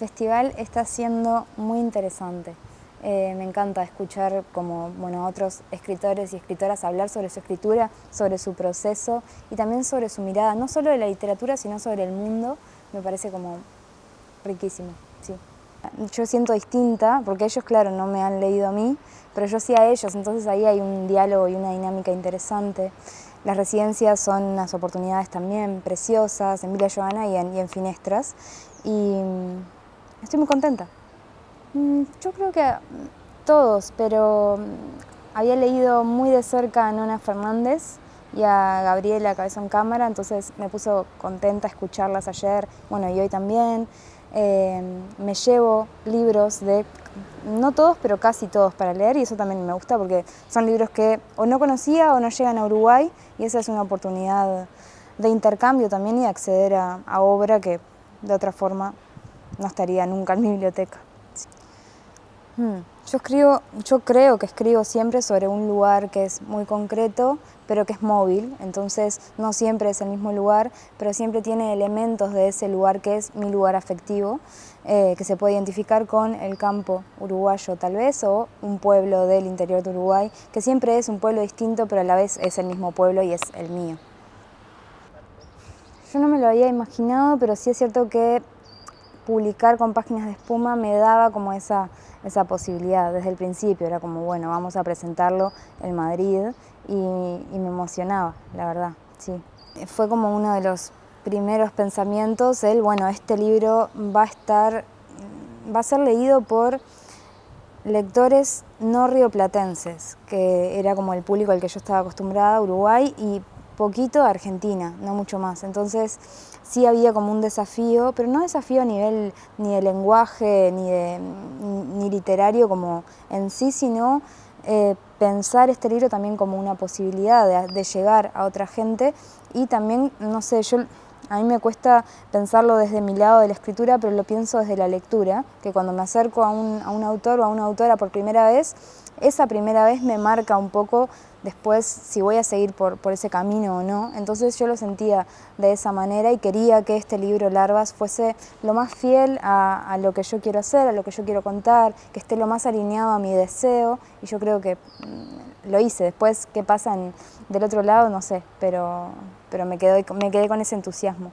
festival está siendo muy interesante. Me encanta escuchar como otros escritores y escritoras hablar sobre su escritura, sobre su proceso y también sobre su mirada, no solo de la literatura, sino sobre el mundo. Me parece como riquísimo, sí. Yo siento distinta, porque ellos, claro, no me han leído a mí, pero yo sí a ellos, entonces ahí hay un diálogo y una dinámica interesante. Las residencias son unas oportunidades también preciosas en Villa Joana y en Finestras, y estoy muy contenta. Yo creo que todos, pero había leído muy de cerca a Nona Fernández y a Gabriela Cabezón Cámara, entonces me puso contenta escucharlas ayer, y hoy también. Me llevo libros de, no todos, pero casi todos para leer, y eso también me gusta porque son libros que o no conocía o no llegan a Uruguay, y esa es una oportunidad de intercambio también y de acceder a obra que de otra forma no estaría nunca en mi biblioteca. Yo creo que escribo siempre sobre un lugar que es muy concreto, pero que es móvil, entonces no siempre es el mismo lugar, pero siempre tiene elementos de ese lugar que es mi lugar afectivo, que se puede identificar con el campo uruguayo tal vez, o un pueblo del interior de Uruguay, que siempre es un pueblo distinto, pero a la vez es el mismo pueblo y es el mío. Yo no me lo había imaginado, pero sí es cierto que publicar con Páginas de Espuma me daba como esa posibilidad desde el principio. Era como, vamos a presentarlo en Madrid, y me emocionaba, la verdad, sí. Fue como uno de los primeros pensamientos, este libro va a ser leído por lectores no rioplatenses, que era como el público al que yo estaba acostumbrada, Uruguay, y poquito Argentina, no mucho más. Entonces sí había como un desafío, pero no desafío a nivel ni de lenguaje ni literario como en sí, sino pensar este libro también como una posibilidad de llegar a otra gente, y también, no sé, a mí me cuesta pensarlo desde mi lado de la escritura, pero lo pienso desde la lectura, que cuando me acerco a un autor o a una autora por primera vez, esa primera vez me marca un poco después si voy a seguir por ese camino o no. Entonces yo lo sentía de esa manera y quería que este libro, Larvas, fuese lo más fiel a lo que yo quiero hacer, a lo que yo quiero contar, que esté lo más alineado a mi deseo, y yo creo que lo hice. Después, ¿qué pasa del otro lado? No sé, pero me quedé con ese entusiasmo.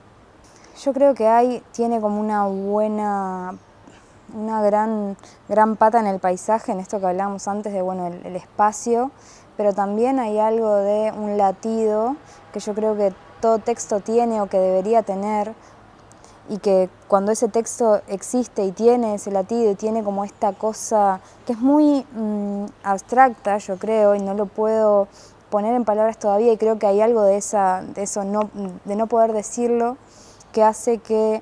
Yo creo que tiene como una gran pata en el paisaje, en esto que hablábamos antes de el espacio, pero también hay algo de un latido que yo creo que todo texto tiene o que debería tener, y que cuando ese texto existe y tiene ese latido y tiene como esta cosa que es muy abstracta, yo creo, y no lo puedo poner en palabras todavía, y creo que hay algo de eso de no poder decirlo, que hace que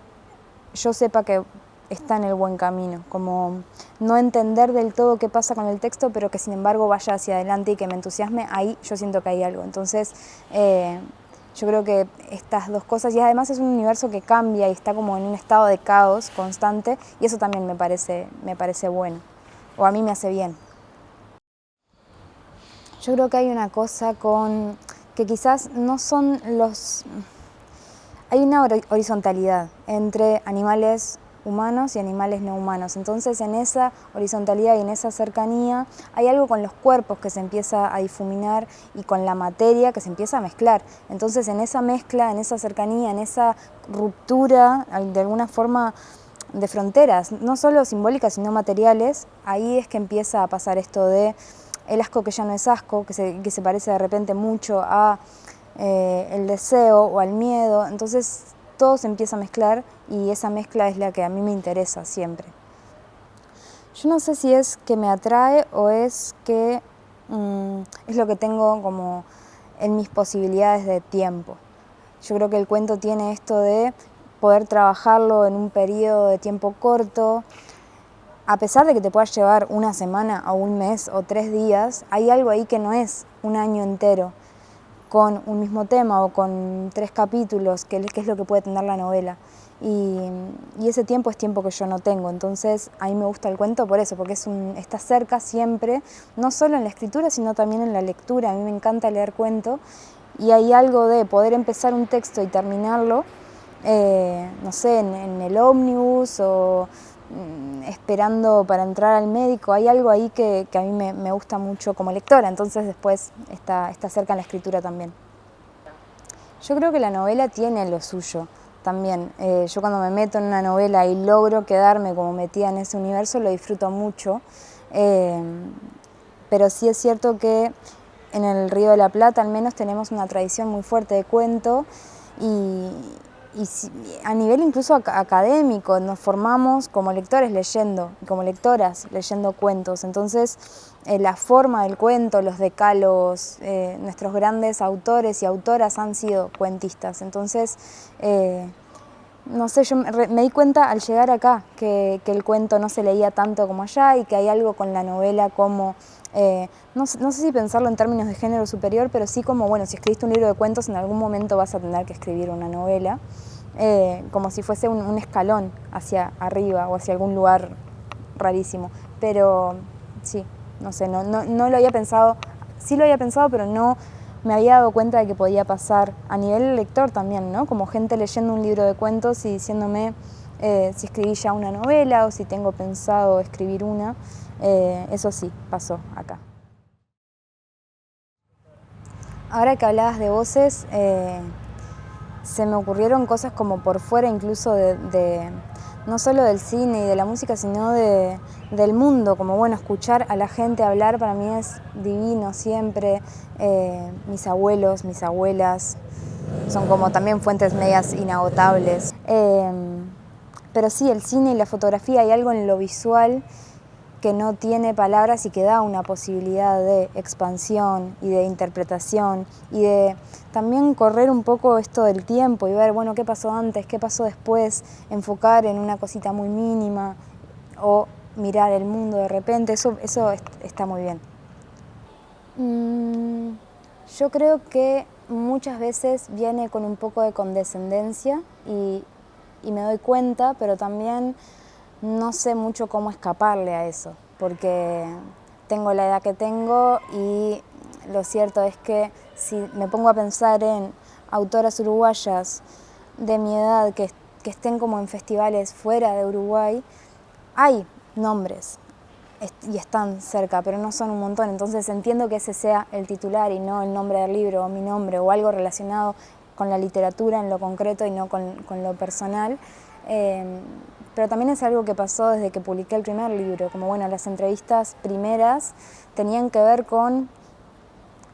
yo sepa que está en el buen camino, como no entender del todo qué pasa con el texto, pero que sin embargo vaya hacia adelante y que me entusiasme. Ahí yo siento que hay algo. Entonces yo creo que estas dos cosas, y además es un universo que cambia y está como en un estado de caos constante, y eso también me parece bueno, o a mí me hace bien. Yo creo que hay una cosa que quizás no son hay una horizontalidad entre animales humanos y animales no humanos. Entonces, en esa horizontalidad y en esa cercanía hay algo con los cuerpos que se empieza a difuminar y con la materia que se empieza a mezclar. Entonces, en esa mezcla, en esa cercanía, en esa ruptura, de alguna forma, de fronteras, no solo simbólicas, sino materiales, ahí es que empieza a pasar esto de el asco que ya no es asco, que se parece de repente mucho a el deseo o al miedo. Entonces todo se empieza a mezclar, y esa mezcla es la que a mí me interesa siempre. Yo no sé si es que me atrae o es que es lo que tengo como en mis posibilidades de tiempo. Yo creo que el cuento tiene esto de poder trabajarlo en un periodo de tiempo corto. A pesar de que te puedas llevar una semana o un mes o 3 días, hay algo ahí que no es un año entero con un mismo tema o con 3 capítulos, que es lo que puede tener la novela. Y ese tiempo es tiempo que yo no tengo. Entonces a mí me gusta el cuento por eso, porque está cerca siempre, no solo en la escritura, sino también en la lectura. A mí me encanta leer cuento, y hay algo de poder empezar un texto y terminarlo, no sé, en el ómnibus o esperando para entrar al médico. Hay algo ahí que a mí me gusta mucho como lectora, entonces después está cerca en la escritura también. Yo creo que la novela tiene lo suyo también. Yo cuando me meto en una novela y logro quedarme como metida en ese universo, lo disfruto mucho. Pero sí es cierto que en el Río de la Plata al menos tenemos una tradición muy fuerte de cuento y a nivel incluso académico nos formamos como lectores leyendo, como lectoras leyendo cuentos. Entonces la forma del cuento, los decálogos, nuestros grandes autores y autoras han sido cuentistas. Entonces no sé, yo me di cuenta al llegar acá que el cuento no se leía tanto como allá y que hay algo con la novela como, no sé si pensarlo en términos de género superior, pero sí como, bueno, si escribiste un libro de cuentos en algún momento vas a tener que escribir una novela, como si fuese un escalón hacia arriba o hacia algún lugar rarísimo. Pero sí, no sé, no lo había pensado, sí lo había pensado, pero no me había dado cuenta de que podía pasar a nivel lector también, ¿no? Como gente leyendo un libro de cuentos y diciéndome si escribí ya una novela o si tengo pensado escribir una. Eso sí, pasó acá. Ahora que hablabas de voces, se me ocurrieron cosas como por fuera incluso no solo del cine y de la música, sino del mundo, como bueno, escuchar a la gente hablar para mí es divino siempre. Mis abuelos, mis abuelas, son como también fuentes medias inagotables. Pero sí, el cine y la fotografía, hay algo en lo visual que no tiene palabras y que da una posibilidad de expansión y de interpretación y de también correr un poco esto del tiempo y ver, bueno, qué pasó antes, qué pasó después, enfocar en una cosita muy mínima o mirar el mundo de repente, eso está muy bien. Yo creo que muchas veces viene con un poco de condescendencia y me doy cuenta, pero también no sé mucho cómo escaparle a eso, porque tengo la edad que tengo y lo cierto es que si me pongo a pensar en autoras uruguayas de mi edad que estén como en festivales fuera de Uruguay, hay nombres y están cerca, pero no son un montón, entonces entiendo que ese sea el titular y no el nombre del libro o mi nombre o algo relacionado con la literatura en lo concreto y no con lo personal. Pero también es algo que pasó desde que publiqué el primer libro, como bueno, las entrevistas primeras tenían que ver con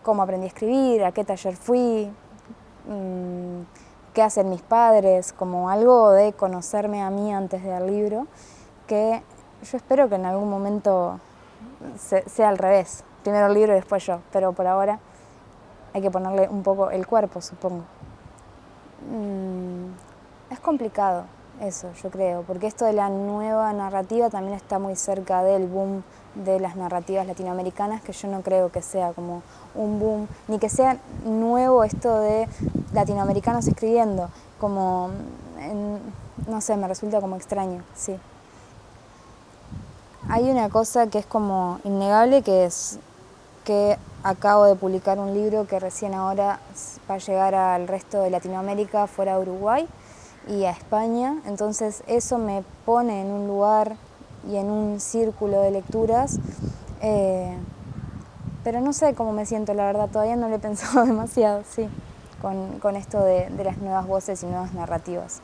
cómo aprendí a escribir, a qué taller fui, qué hacen mis padres, como algo de conocerme a mí antes del libro, que yo espero que en algún momento sea al revés, primero el libro y después yo, pero por ahora hay que ponerle un poco el cuerpo, supongo. Es complicado eso, yo creo, porque esto de la nueva narrativa también está muy cerca del boom de las narrativas latinoamericanas, que yo no creo que sea como un boom, ni que sea nuevo esto de latinoamericanos escribiendo, como, no sé, me resulta como extraño, sí. Hay una cosa que es como innegable, que es que acabo de publicar un libro que recién ahora va a llegar al resto de Latinoamérica, fuera de Uruguay y a España, entonces eso me pone en un lugar y en un círculo de lecturas, pero no sé cómo me siento, la verdad, todavía no lo he pensado demasiado, sí, con esto de las nuevas voces y nuevas narrativas.